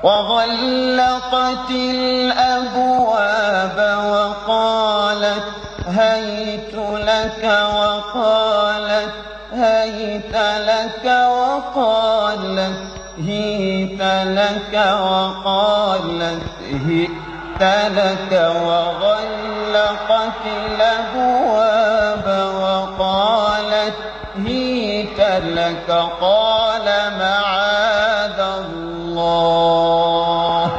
وغلقت الأبواب وقالت هيت لك وقالت هيت لك وقالت هيت لك وقالت هيت لك وغلقت الأبواب وقالت هيت لك قال معاذ الله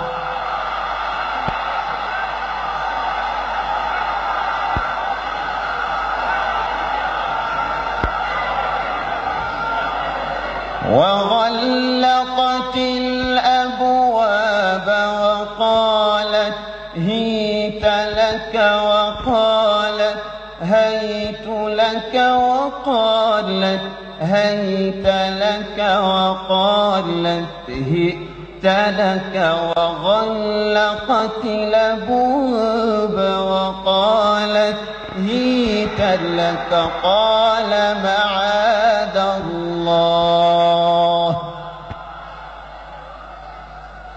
وغلقت الأبواب وقالت هيت لك وقالت هيت لك وقالت هيت لك وقالت هيت لك وغلقت الأبواب وقالت هيت لك قال معاذ الله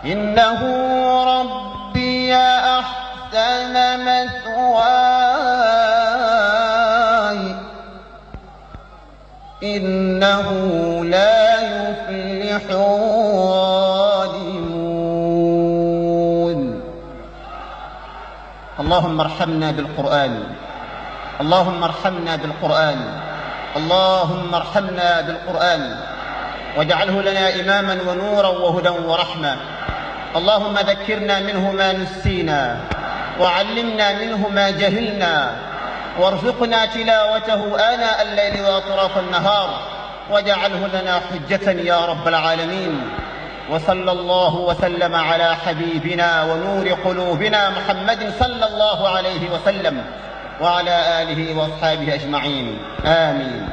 إنه ربي أحسن مثواي إنه لا يفلح الظالمون. اللهم ارحمنا بالقرآن، اللهم ارحمنا بالقرآن، اللهم ارحمنا بالقرآن واجعله لنا إماما ونورا وهدى ورحمة. اللهم ذكرنا منه ما نسينا وعلمنا منه ما جهلنا وارزقنا تلاوته آناء الليل وأطراف النهار واجعله لنا حجة يا رب العالمين. وصلى الله وسلم على حبيبنا ونور قلوبنا محمد صلى الله عليه وسلم وعلى آله وأصحابه أجمعين، آمين.